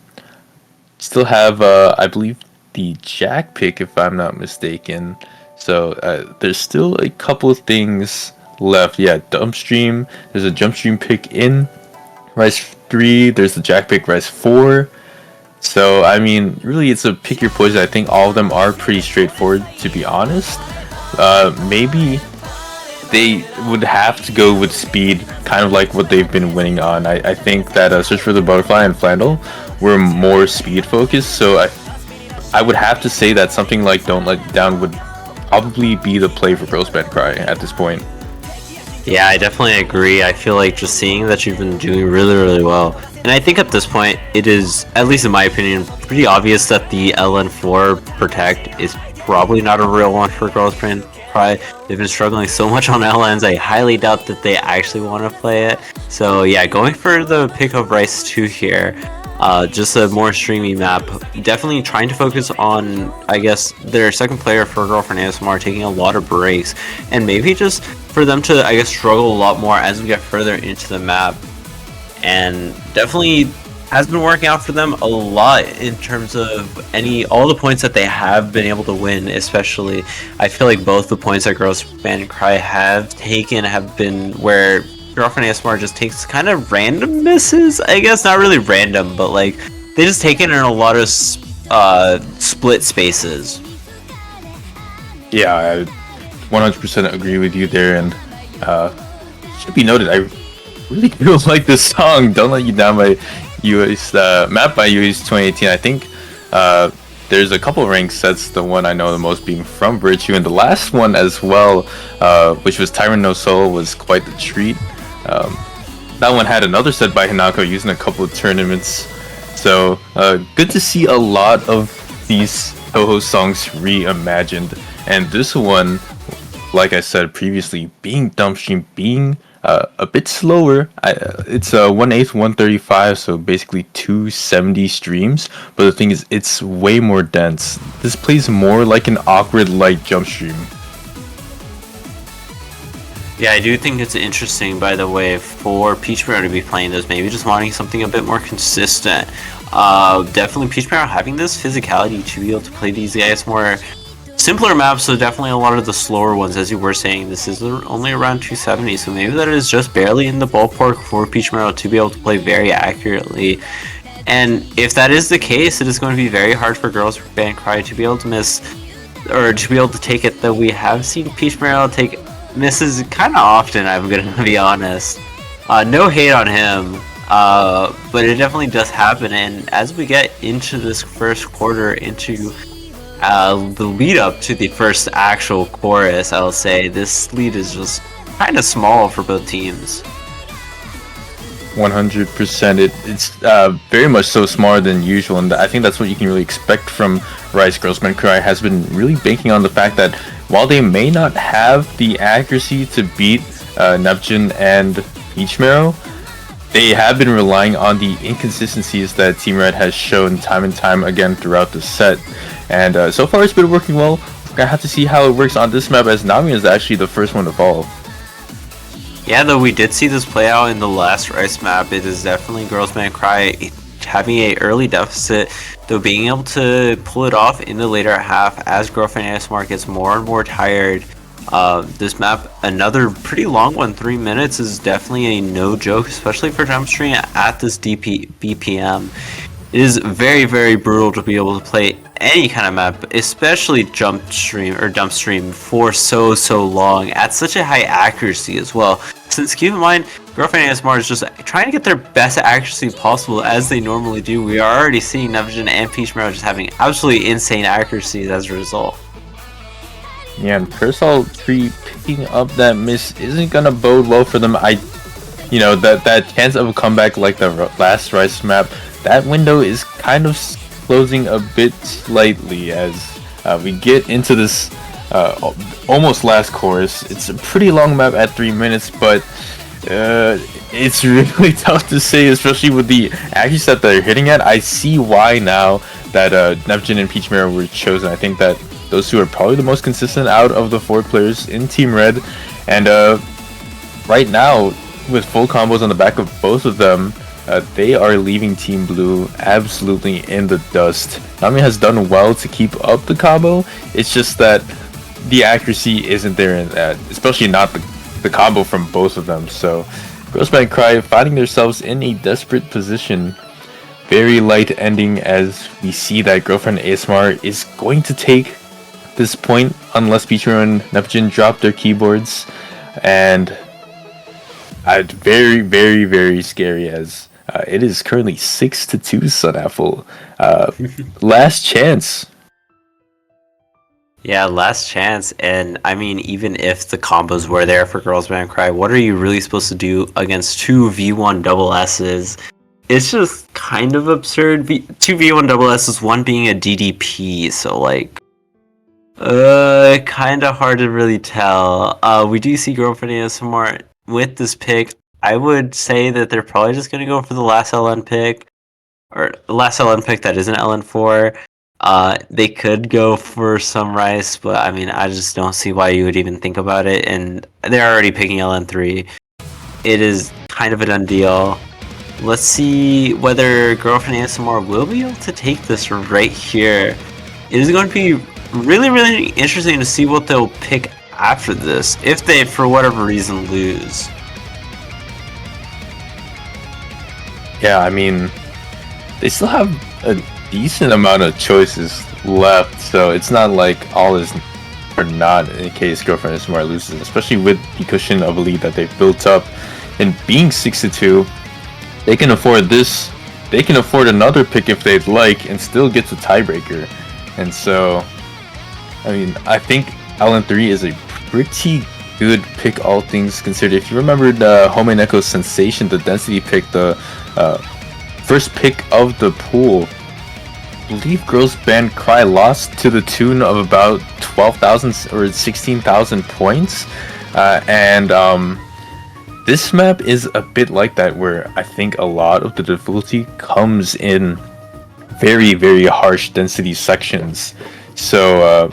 still have I believe the Jack pick, if I'm not mistaken. So there's still a couple of things left. Yeah, Dump Stream, there's a Jump Stream pick in Rise 3, there's the Jack pick Rise 4. So I mean, really it's a pick your poison. I think all of them are pretty straightforward, to be honest. Maybe they would have to go with speed, kind of like what they've been winning on. I think that Search for the Butterfly and Flandel were more speed focused, so I would have to say that something like Don't Let You Down would probably be the play for Girls Band Cry at this point. Yeah, I definitely agree. I feel like just seeing that you've been doing really, really well. And I think at this point, it is, at least in my opinion, pretty obvious that the LN4 Protect is probably not a real one for Girls Band Cry. They've been struggling so much on LNs, I highly doubt that they actually want to play it. So yeah, going for the pick of Rice 2 here. Just a more streamy map. Definitely trying to focus on, I guess, their second player for Girlfriend ASMR taking a lot of breaks, and maybe just for them to, I guess, struggle a lot more as we get further into the map. And definitely has been working out for them a lot in terms of all the points that they have been able to win. Especially, I feel like both the points that Girls Band Cry have taken have been where Girlfriend ASMR just takes kind of random misses, I guess. Not really random, but like they just take it in a lot of split spaces. Yeah, I 100% agree with you there, and should be noted, I really do like this song, Don't Let You Down by YuEast, map by YuEast 2018. I think there's a couple of ranks. That's the one I know the most, being from Virtue, and the last one as well, which was Tyrant No Soul, was quite the treat. That one had another set by Hinako using a couple of tournaments. So good to see a lot of these Touhou songs reimagined. And this one, like I said previously, being Dump Stream, being a bit slower. It's 1/8, 135, so basically 270 streams. But the thing is, it's way more dense. This plays more like an awkward light jump stream. Yeah, I do think it's interesting, by the way, for Peach Marrow to be playing this, maybe just wanting something a bit more consistent. Definitely Peach Marrow having this physicality to be able to play these guys more simpler maps, so definitely a lot of the slower ones, as you were saying. This is only around 270, so maybe that is just barely in the ballpark for Peach Marrow to be able to play very accurately. And if that is the case, it is going to be very hard for Girls Band Cry to be able to miss, or to be able to take it, though we have seen Peach Marrow take misses kind of often, I'm going to be honest. No hate on him, but it definitely does happen, and as we get into this first quarter, into the lead up to the first actual chorus, I'll say this lead is just kind of small for both teams. 100%. It's very much so smaller than usual, and I think that's what you can really expect from Rise. Girls Band Cry has been really banking on the fact that while they may not have the accuracy to beat Neptune and Peach Marrow, they have been relying on the inconsistencies that Team Red has shown time and time again throughout the set. And so far it's been working well. We're gonna have to see how it works on this map, as Nami is actually the first one to fall. Yeah, though we did see this play out in the last Rice map. It is definitely Girls Band Cry having a early deficit, though being able to pull it off in the later half as Girlfriend ASMR gets more and more tired. This map, another pretty long one, 3 minutes, is definitely a no joke, especially for Jump Stream at this BPM. It is very, very brutal to be able to play any kind of map, especially Jump Stream for so long at such a high accuracy as well. Since keep in mind, Girlfriend ASMR is just trying to get their best accuracy possible as they normally do. We are already seeing Nevjin and Peach Marrow just having absolutely insane accuracies as a result. Yeah, and Persol 3 picking up that miss isn't gonna bode well for them. That chance of a comeback like the last Rice map, that window is kind of closing a bit slightly as we get into this almost last chorus. It's a pretty long map at 3 minutes, but it's really tough to say, especially with the accuracy that they're hitting at. I see why now that Neptune and Peach Marrow were chosen. I think that those two are probably the most consistent out of the 4 players in Team Red, and right now, with full combos on the back of both of them, they are leaving Team Blue absolutely in the dust. Nami has done well to keep up the combo. It's just that the accuracy isn't there, especially not the combo from both of them. So Girls Band Cry finding themselves in a desperate position. Very light ending as we see that Girlfriend ASMR is going to take this point unless Peach and Neptune drop their keyboards, and very, very, very scary as it is currently 6-2 SunApple. Last chance. Yeah, last chance, and I mean, even if the combos were there for Girls Band Cry, what are you really supposed to do against 2 V1 double S's? It's just kind of absurd. 2 V1 double S's, one being a DDP, so like, kind of hard to really tell. We do see Girlfriend ASMR with this pick. I would say that they're probably just going to go for the last LN pick, or last LN pick that isn't LN4. They could go for some Rice, but I mean, I just don't see why you would even think about it, and they're already picking LN3. It is kind of a done deal. Let's see whether Girlfriend ASMR will be able to take this right here. It is going to be really, really interesting to see what they'll pick after this, if they, for whatever reason, lose. Yeah, I mean, they still have a decent amount of choices left, so it's not like all is or not in case Girlfriend ASMR loses, especially with the cushion of a lead that they've built up. And being 6-2, they can afford this. They can afford another pick if they'd like and still get the tiebreaker. And so, I mean, I think LN3 is a pretty good pick, all things considered. If you remembered Home and Echo's Sensation, the density pick, the first pick of the pool, I believe Girls Band Cry lost to the tune of about 12,000 or 16,000 points. This map is a bit like that, where I think a lot of the difficulty comes in very, very harsh density sections. So,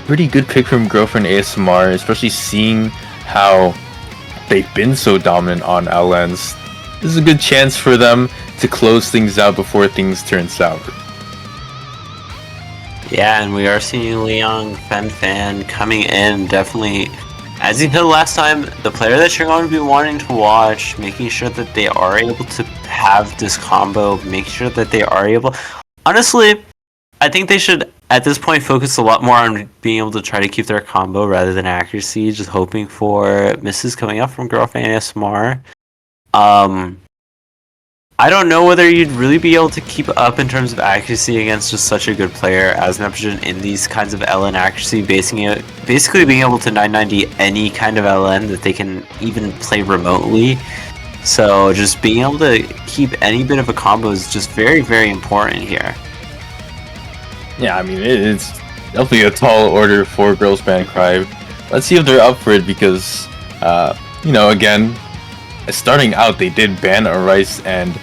pretty good pick from Girlfriend ASMR, especially seeing how they've been so dominant on LNs. This is a good chance for them to close things out before things turn sour. Yeah, and we are seeing Liang Fan coming in, definitely. As you said last time, the player that you're going to be wanting to watch, making sure that they are able to have this combo, make sure that they are able... Honestly, I think they should, at this point, focus a lot more on being able to try to keep their combo rather than accuracy, just hoping for misses coming up from Girlfriend ASMR. I don't know whether you'd really be able to keep up in terms of accuracy against just such a good player as Neptune in these kinds of LN accuracy, basically being able to 990 any kind of LN that they can even play remotely. So just being able to keep any bit of a combo is just very, very important here. Yeah, I mean, it's definitely a tall order for Girls Band Cry. Let's see if they're up for it because, you know, again, starting out, they did ban a Rice and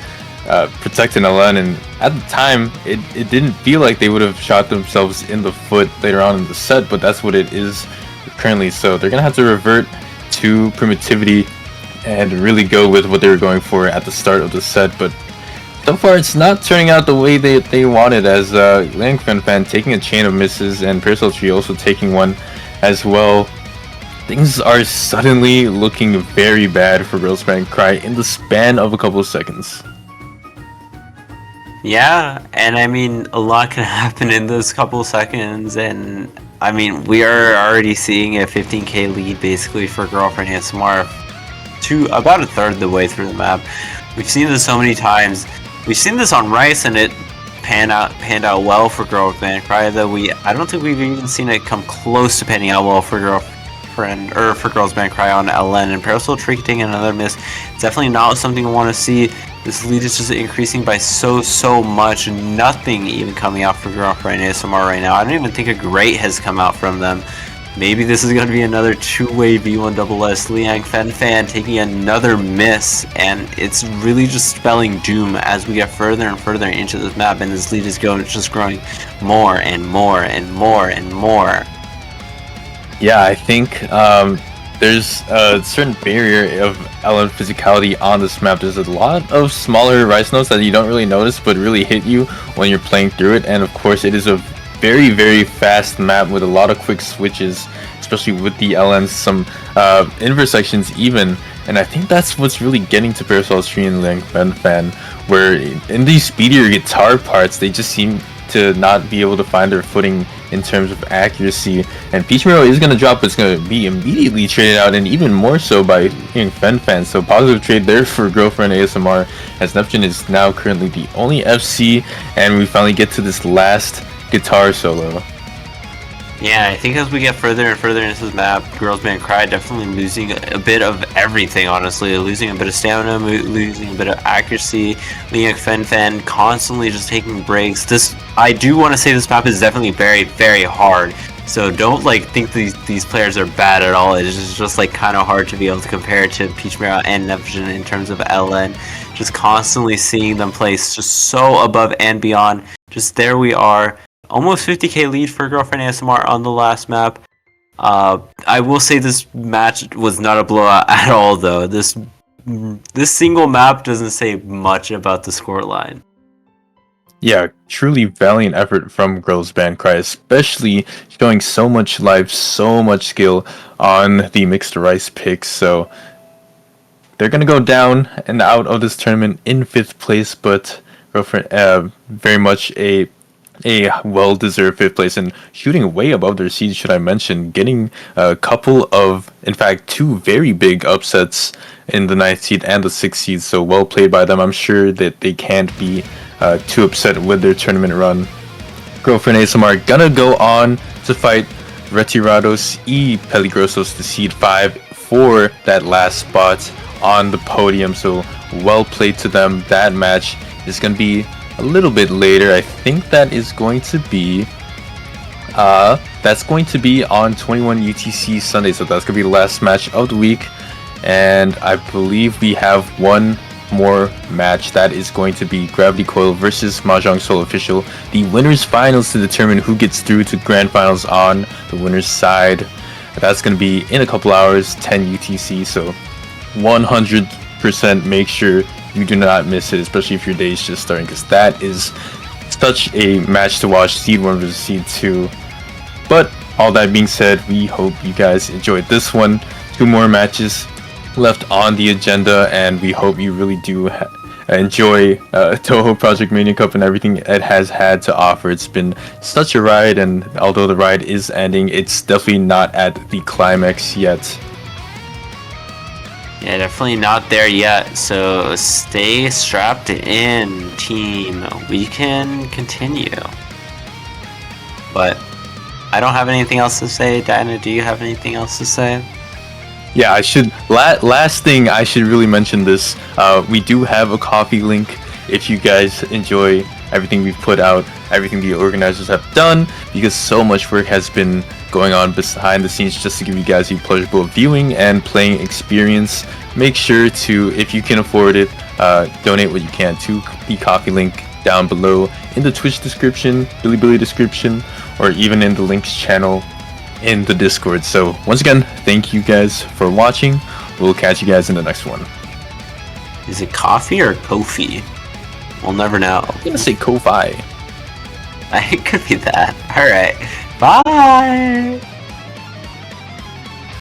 protect an LN, and at the time, it didn't feel like they would have shot themselves in the foot later on in the set, but that's what it is currently. So they're going to have to revert to primitivity and really go with what they were going for at the start of the set, but so far it's not turning out the way they wanted, as Liang Fan taking a chain of misses and Parasol Tree also taking one as well. Things are suddenly looking very bad for Girls Band Cry in the span of a couple of seconds. Yeah, and I mean, a lot can happen in those couple of seconds, and I mean, we are already seeing a 15k lead basically for Girlfriend ASMR to about a third of the way through the map. We've seen this so many times. We've seen this on Rice, and it panned out well for Girlfriend Cry, though I don't think we've even seen it come close to panning out well for Girls Band Cry on LN, and Parasol Tree taking another miss. It's definitely not something I want to see. This lead is just increasing by so much, and nothing even coming out for Girlfriend ASMR right now. I don't even think a great has come out from them. Maybe this is going to be another two-way V1SS. Liang Fan taking another miss, and it's really just spelling doom as we get further and further into this map, and this lead is just growing more and more and more and more. Yeah, I think there's a certain barrier of LN physicality on this map. There's a lot of smaller Rice notes that you don't really notice but really hit you when you're playing through it, and of course it is a very fast map with a lot of quick switches, especially with the LNs, some intersections even, and I think that's what's really getting to Parasol Tree and Liang Fan, where in these speedier guitar parts they just seem to not be able to find their footing in terms of accuracy, and Peach Mirror is going to drop, but it's going to be immediately traded out, and even more so by Liang Fan. So positive trade there for Girlfriend ASMR, as Neptune is now currently the only FC, and we finally get to this last guitar solo. Yeah, I think as we get further and further into this map, Girls Band Cry definitely losing a bit of everything, honestly. Losing a bit of stamina, losing a bit of accuracy. Liang Fan constantly just taking breaks. I do want to say this map is definitely very hard. So don't like think these players are bad at all. It's just like kind of hard to be able to compare to Peach Mirror and Neptune in terms of LN. Just constantly seeing them play just so above and beyond. Just there we are. Almost 50k lead for Girlfriend ASMR on the last map. I will say this match was not a blowout at all, though. This single map doesn't say much about the scoreline. Yeah, truly valiant effort from Girls Band Cry, especially showing so much life, so much skill on the mixed Rice picks. So they're gonna go down and out of this tournament in 5th place, but Girlfriend very much a well-deserved 5th place and shooting way above their seeds, should I mention, getting a couple of, in fact, 2 very big upsets in the 9th seed and the 6th seed, so well played by them. I'm sure that they can't be too upset with their tournament run. Girlfriend ASMR gonna go on to fight Retirados y Peligrosos to seed 5 for that last spot on the podium, so well played to them. That match is gonna be a little bit later. I think that is going to be on 21 UTC Sunday, so that's gonna be the last match of the week, and I believe we have one more match that is going to be Gravity Coil versus Mahjong Soul Official, the winners finals to determine who gets through to grand finals on the winners side. That's going to be in a couple hours, 10 UTC, so 100% make sure you do not miss it, especially if your day is just starting, because that is such a match to watch, Seed 1 versus Seed 2. But all that being said, we hope you guys enjoyed this one. 2 more matches left on the agenda, and we hope you really do enjoy Touhou Project Mania Cup and everything it has had to offer. It's been such a ride, and although the ride is ending, it's definitely not at the climax yet. Yeah, definitely not there yet, so stay strapped in, team. We can continue. But I don't have anything else to say. Dinah, do you have anything else to say? Yeah, I should. Last thing, I should really mention this. We do have a coffee link if you guys enjoy everything we've put out, everything the organizers have done, because so much work has been going on behind the scenes just to give you guys a pleasurable viewing and playing experience. Make sure to, if you can afford it, donate what you can to the coffee link down below in the Twitch description, Bilibili description, or even in the links channel in the Discord. So once again, thank you guys for watching. We'll catch you guys in the next one. Is it coffee or Kofi? We'll never know. I'm gonna say Ko-Fi. It could be that. Alright. Bye!